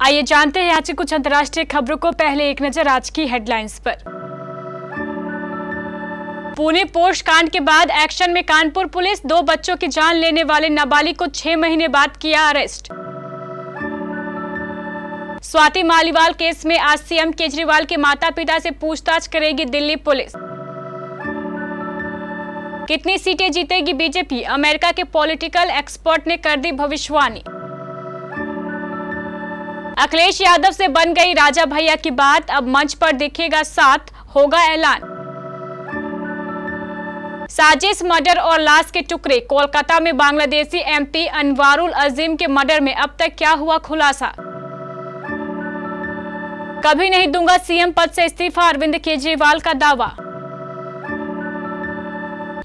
आइए जानते हैं आज की कुछ अंतर्राष्ट्रीय खबरों को। पहले एक नजर आज की हेडलाइंस पर। पुणे पोस्ट कांड के बाद एक्शन में कानपुर पुलिस। 2 बच्चों की जान लेने वाले नाबालिग को 6 महीने बाद किया अरेस्ट। स्वाति मालीवाल केस में आज सीएम केजरीवाल के माता पिता से पूछताछ करेगी दिल्ली पुलिस। कितनी सीटें जीतेगी बीजेपी, अमेरिका के पॉलिटिकल एक्सपर्ट ने कर दी भविष्यवाणी। अखिलेश यादव से बन गई राजा भैया की बात, अब मंच पर दिखेगा साथ, होगा ऐलान। साजिश, मर्डर और लाश के टुकड़े। कोलकाता में बांग्लादेशी एमपी अनवारुल अजीम के मर्डर में अब तक क्या हुआ खुलासा। कभी नहीं दूंगा सीएम पद से इस्तीफा, अरविंद केजरीवाल का दावा।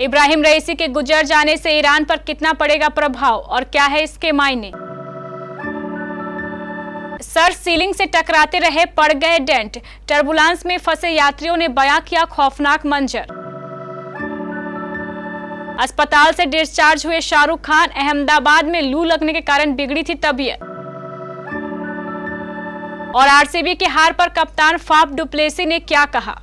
इब्राहिम रईसी के गुजर जाने से ईरान पर कितना पड़ेगा प्रभाव और क्या है इसके मायने। सर सीलिंग से टकराते रहे, पड़ गए डेंट। टर्बुलेंस में फंसे यात्रियों ने बयां किया खौफनाक मंजर। अस्पताल से डिस्चार्ज हुए शाहरुख खान। अहमदाबाद में लू लगने के कारण बिगड़ी थी तबीयत। और आरसीबी के हार पर कप्तान फाफ डुप्लेसी ने क्या कहा।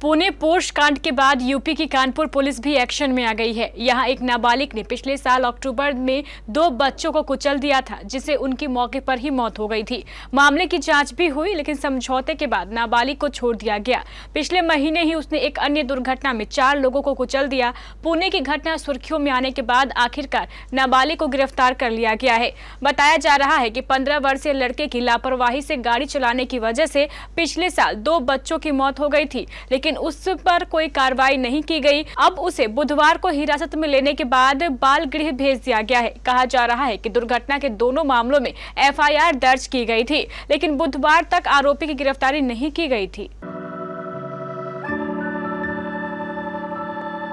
पुणे पोस्ट कांड के बाद यूपी की कानपुर पुलिस भी एक्शन में आ गई है। यहां एक नाबालिग ने पिछले साल अक्टूबर में 2 बच्चों को कुचल दिया था, जिससे उनकी मौके पर ही मौत हो गई थी। मामले की जांच भी हुई, लेकिन समझौते के बाद नाबालिग को छोड़ दिया गया। पिछले महीने ही उसने एक अन्य दुर्घटना में 4 लोगों को कुचल दिया। पुणे की घटना सुर्खियों में आने के बाद आखिरकार नाबालिग को गिरफ्तार कर लिया गया है। बताया जा रहा है कि 15 वर्षीय लड़के की लापरवाही से गाड़ी चलाने की वजह से पिछले साल 2 बच्चों की मौत हो गई थी, लेकिन उस पर कोई कार्रवाई नहीं की गई। अब उसे बुधवार को हिरासत में लेने के बाद बाल गृह भेज दिया गया है। कहा जा रहा है कि दुर्घटना के दोनों मामलों में एफआईआर दर्ज की गई थी, लेकिन बुधवार तक आरोपी की गिरफ्तारी नहीं की गई थी।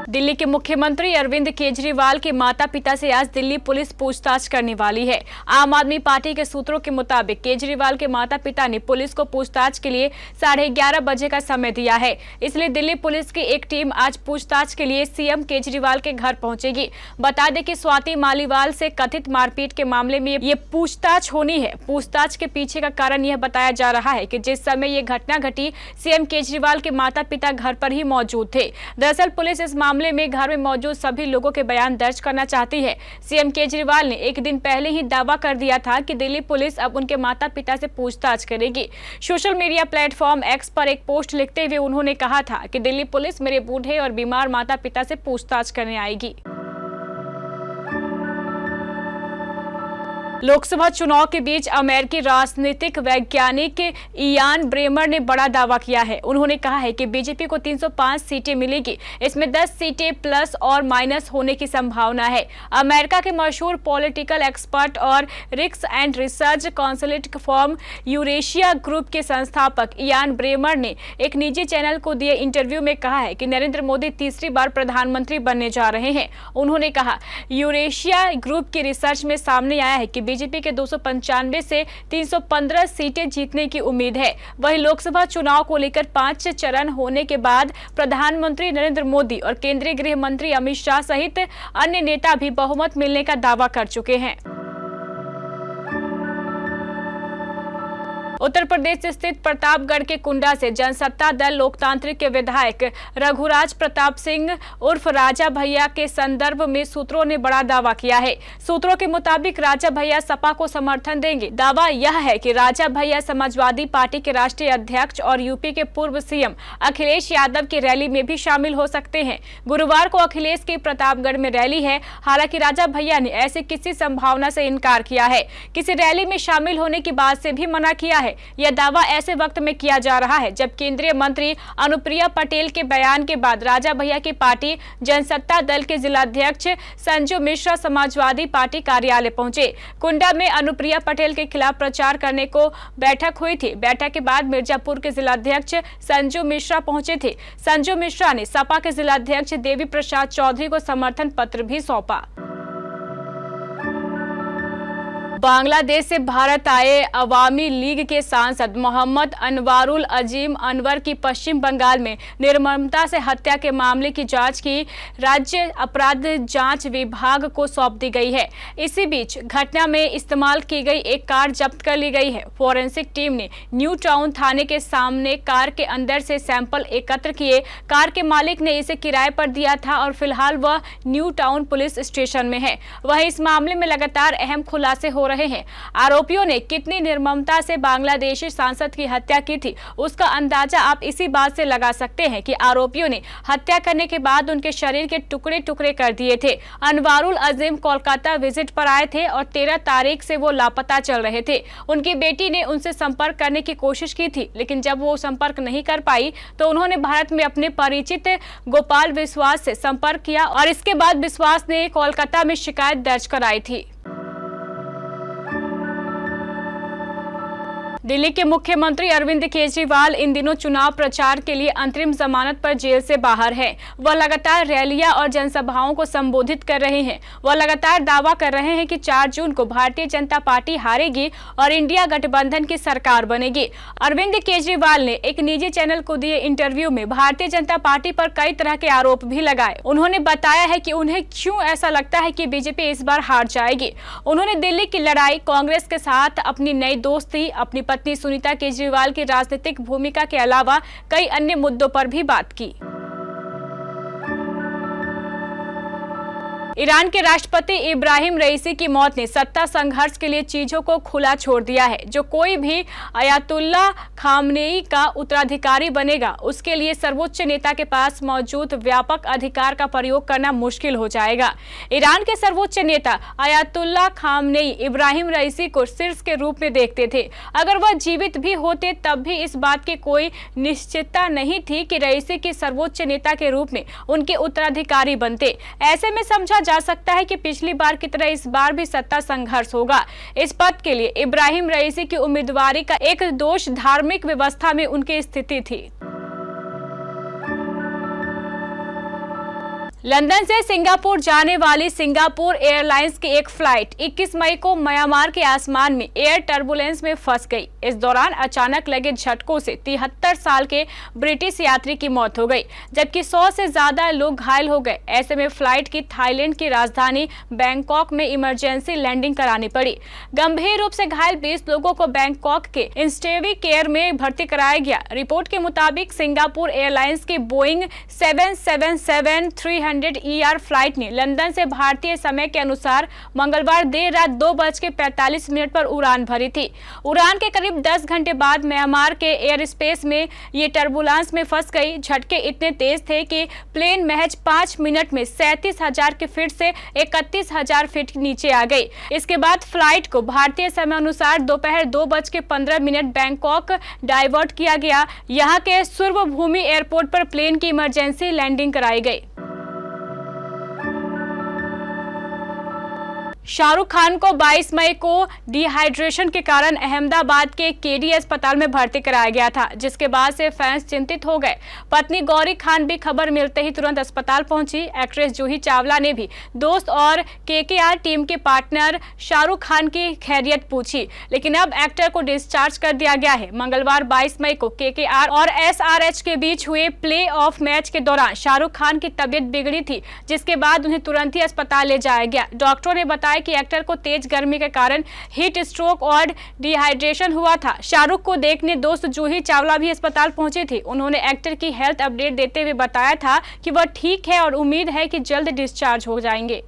दिल्ली के मुख्यमंत्री अरविंद केजरीवाल के माता पिता से आज दिल्ली पुलिस पूछताछ करने वाली है। आम आदमी पार्टी के सूत्रों के मुताबिक केजरीवाल के माता पिता ने पुलिस को पूछताछ के लिए 11:30 बजे का समय दिया है। इसलिए दिल्ली पुलिस की एक टीम आज पूछताछ के लिए सीएम केजरीवाल के घर पहुंचेगी। बता दें कि स्वाति मालीवाल से कथित मारपीट के मामले में ये पूछताछ होनी है। पूछताछ के पीछे का कारण यह बताया जा रहा है कि जिस समय ये घटना घटी, सीएम केजरीवाल के माता पिता घर पर ही मौजूद थे। दरअसल पुलिस इस मामले में घर में मौजूद सभी लोगों के बयान दर्ज करना चाहती है। सीएम केजरीवाल ने एक दिन पहले ही दावा कर दिया था कि दिल्ली पुलिस अब उनके माता पिता से पूछताछ करेगी। सोशल मीडिया प्लेटफॉर्म एक्स पर एक पोस्ट लिखते हुए उन्होंने कहा था कि दिल्ली पुलिस मेरे बूढ़े और बीमार माता पिता से पूछताछ करने आएगी। लोकसभा चुनाव के बीच अमेरिकी राजनीतिक वैज्ञानिक इयान ब्रेमर ने बड़ा दावा किया है। उन्होंने कहा है कि बीजेपी को 305 सीटें मिलेगी। इसमें 10 सीटें प्लस और माइनस होने की संभावना है। अमेरिका के मशहूर पॉलिटिकल एक्सपर्ट और risk and research consulting firm Eurasia group के संस्थापक इयान ब्रेमर ने एक निजी चैनल को दिए इंटरव्यू में कहा है कि नरेंद्र मोदी तीसरी बार प्रधानमंत्री बनने जा रहे हैं। उन्होंने कहा, यूरेशिया ग्रुप की रिसर्च में सामने आया है कि बीजेपी के 295 से 315 सीटें जीतने की उम्मीद है। वहीं लोकसभा चुनाव को लेकर 5 चरण होने के बाद प्रधानमंत्री नरेंद्र मोदी और केंद्रीय गृह मंत्री अमित शाह सहित अन्य नेता भी बहुमत मिलने का दावा कर चुके हैं। उत्तर प्रदेश स्थित प्रतापगढ़ के कुंडा से जनसत्ता दल लोकतांत्रिक के विधायक रघुराज प्रताप सिंह उर्फ राजा भैया के संदर्भ में सूत्रों ने बड़ा दावा किया है। सूत्रों के मुताबिक राजा भैया सपा को समर्थन देंगे। दावा यह है कि राजा भैया समाजवादी पार्टी के राष्ट्रीय अध्यक्ष और यूपी के पूर्व सीएम अखिलेश यादव की रैली में भी शामिल हो सकते हैं। गुरुवार को अखिलेश की प्रतापगढ़ में रैली है। हालांकि राजा भैया ने ऐसी किसी संभावना से इनकार किया है। किसी रैली में शामिल होने की बात से भी मना किया है। यह दावा ऐसे वक्त में किया जा रहा है जब केंद्रीय मंत्री अनुप्रिया पटेल के बयान के बाद राजा भैया की पार्टी जनसत्ता दल के जिलाध्यक्ष संजू मिश्रा समाजवादी पार्टी कार्यालय पहुंचे। कुंडा में अनुप्रिया पटेल के खिलाफ प्रचार करने को बैठक हुई थी। बैठक के बाद मिर्जापुर के जिलाध्यक्ष संजू मिश्रा पहुंचे थे। संजू मिश्रा ने सपा के जिलाध्यक्ष देवी प्रसाद चौधरी को समर्थन पत्र भी सौंपा। बांग्लादेश से भारत आए अवामी लीग के सांसद मोहम्मद अनवारुल अजीम अनवर की पश्चिम बंगाल में निर्ममता से हत्या के मामले की जांच की राज्य अपराध जांच विभाग को सौंप दी गई है। इसी बीच घटना में इस्तेमाल की गई एक कार जब्त कर ली गई है। फोरेंसिक टीम ने न्यू टाउन थाने के सामने कार के अंदर से सैंपल एकत्र किए। कार के मालिक ने इसे किराए पर दिया था और फिलहाल वह न्यू टाउन पुलिस स्टेशन में है। वह इस मामले में लगातार अहम खुलासे हो रहे हैं। आरोपियों ने कितनी निर्ममता से बांग्लादेशी सांसद की हत्या की थी, उसका अंदाजा आप इसी बात से लगा सकते हैं कि आरोपियों ने हत्या करने के बाद उनके शरीर के टुकड़े टुकड़े कर दिए थे। अनवारुल अजीम कोलकाता विजिट पर आए थे और 13 तारीख से वो लापता चल रहे थे। उनकी बेटी ने उनसे संपर्क करने की कोशिश की थी, लेकिन जब वो संपर्क नहीं कर पाई तो उन्होंने भारत में अपने परिचित गोपाल विश्वास से संपर्क किया और इसके बाद विश्वास ने कोलकाता में शिकायत दर्ज कराई थी। दिल्ली के मुख्यमंत्री अरविंद केजरीवाल इन दिनों चुनाव प्रचार के लिए अंतरिम जमानत पर जेल से बाहर हैं। वह लगातार रैलियां और जनसभाओं को संबोधित कर रहे हैं। वह लगातार दावा कर रहे हैं कि 4 जून को भारतीय जनता पार्टी हारेगी और इंडिया गठबंधन की सरकार बनेगी। अरविंद केजरीवाल ने एक निजी चैनल को दिए इंटरव्यू में भारतीय जनता पार्टी पर कई तरह के आरोप भी लगाए। उन्होंने बताया है कि उन्हें क्यों ऐसा लगता है कि बीजेपी इस बार हार जाएगी। उन्होंने दिल्ली की लड़ाई, कांग्रेस के साथ अपनी नई दोस्ती, अपनी पत्नी सुनीता केजरीवाल की राजनीतिक भूमिका के अलावा कई अन्य मुद्दों पर भी बात की। ईरान के राष्ट्रपति इब्राहिम रईसी की मौत ने सत्ता संघर्ष के लिए चीजों को खुला छोड़ दिया है। जो कोई भी अयातुल्ला खामनेई का उत्तराधिकारी बनेगा, उसके लिए सर्वोच्च नेता के पास मौजूद व्यापक अधिकार का प्रयोग करना मुश्किल हो जाएगा। ईरान के सर्वोच्च नेता अयातुल्ला खामनेई इब्राहिम रईसी को शीर्ष के रूप में देखते थे। अगर वह जीवित भी होते तब भी इस बात की कोई निश्चितता नहीं थी कि रईसी की सर्वोच्च नेता के रूप में उनके उत्तराधिकारी बनते। ऐसे में समझा जा सकता है कि पिछली बार की तरह इस बार भी सत्ता संघर्ष होगा। इस पद के लिए इब्राहिम रईसी की उम्मीदवारी का एक दोष धार्मिक व्यवस्था में उनकी स्थिति थी। लंदन से सिंगापुर जाने वाली सिंगापुर एयरलाइंस की एक फ्लाइट 21 मई को म्यांमार के आसमान में एयर टर्बुलेंस में फंस गई। इस दौरान अचानक लगे झटकों से 73 साल के ब्रिटिश यात्री की मौत हो गई, जबकि 100 से ज्यादा लोग घायल हो गए। ऐसे में फ्लाइट की थाईलैंड की राजधानी बैंकॉक में इमरजेंसी लैंडिंग करानी पड़ी। गंभीर रूप से घायल 20 लोगों को बैंकॉक के इंस्टेवी केयर में भर्ती कराया गया। रिपोर्ट के मुताबिक सिंगापुर एयरलाइंस की बोइंग 777-300 ER फ्लाइट ने लंदन से भारतीय समय के अनुसार मंगलवार देर रात 2:45 पर उड़ान भरी थी। उड़ान के करीब 10 घंटे बाद म्यांमार के एयर स्पेस में ये टर्बुलेंस में फंस गई। झटके इतने तेज थे कि प्लेन महज 5 मिनट में 37,000 के फीट से 31,000 फीट नीचे आ गई। इसके बाद फ्लाइट को भारतीय समय अनुसार दोपहर 2:15 बैंकॉक डाइवर्ट किया गया। यहाँ के सुवर्णभूमि एयरपोर्ट पर प्लेन की इमरजेंसी लैंडिंग कराई गई। शाहरुख खान को 22 मई को डिहाइड्रेशन के कारण अहमदाबाद के केडी अस्पताल में भर्ती कराया गया था, जिसके बाद से फैंस चिंतित हो गए। पत्नी गौरी खान भी खबर मिलते ही तुरंत अस्पताल पहुंची। एक्ट्रेस जूही चावला ने भी दोस्त और केकेआर टीम के पार्टनर शाहरुख खान की खैरियत पूछी, लेकिन अब एक्टर को डिस्चार्ज कर दिया गया है। मंगलवार 22 मई को केकेआर और एसआरएच के बीच हुए प्ले ऑफ मैच के दौरान शाहरुख खान की तबीयत बिगड़ी थी, जिसके बाद उन्हें तुरंत ही अस्पताल ले जाया गया। डॉक्टरों ने बताया कि एक्टर को तेज गर्मी के कारण हीट स्ट्रोक और डिहाइड्रेशन हुआ था। शाहरुख को देखने दोस्त जूही चावला भी अस्पताल पहुंची थी। उन्होंने एक्टर की हेल्थ अपडेट देते हुए बताया था कि वह ठीक है और उम्मीद है कि जल्द डिस्चार्ज हो जाएंगे।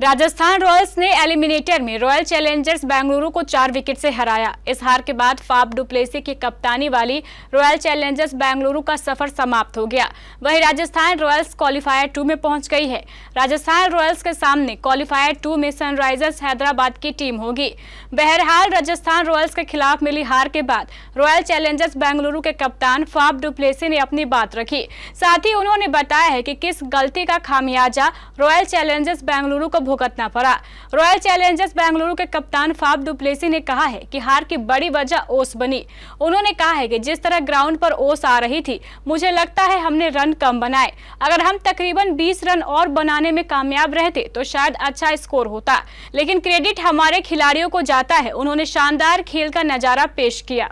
राजस्थान रॉयल्स ने एलिमिनेटर में रॉयल चैलेंजर्स बेंगलुरु को 4 विकेट से हराया। इस हार के बाद फाफ डुप्लेसी की कप्तानी वाली रॉयल चैलेंजर्स बेंगलुरु का सफर समाप्त हो गया। वहीं राजस्थान रॉयल्स क्वालीफायर 2 में पहुंच गई है। राजस्थान रॉयल्स के सामने क्वालीफायर 2 में सनराइजर्स हैदराबाद की टीम होगी। बहरहाल राजस्थान रॉयल्स के खिलाफ मिली हार के बाद रॉयल चैलेंजर्स बेंगलुरु के कप्तान फाफ डुप्लेसी ने अपनी बात रखी। साथ ही उन्होंने बताया है कि किस गलती का खामियाजा रॉयल चैलेंजर्स बेंगलुरु को भुगतना पड़ा। रॉयल चैलेंजर्स बेंगलुरु के कप्तान फाफ डु प्लेसी ने कहा है कि हार की बड़ी वजह ओस बनी। उन्होंने कहा है कि जिस तरह ग्राउंड पर ओस आ रही थी, मुझे लगता है हमने रन कम बनाए। अगर हम तकरीबन 20 रन और बनाने में कामयाब रहते तो शायद अच्छा स्कोर होता, लेकिन क्रेडिट हमारे खिलाड़ियों को जाता है। उन्होंने शानदार खेल का नजारा पेश किया।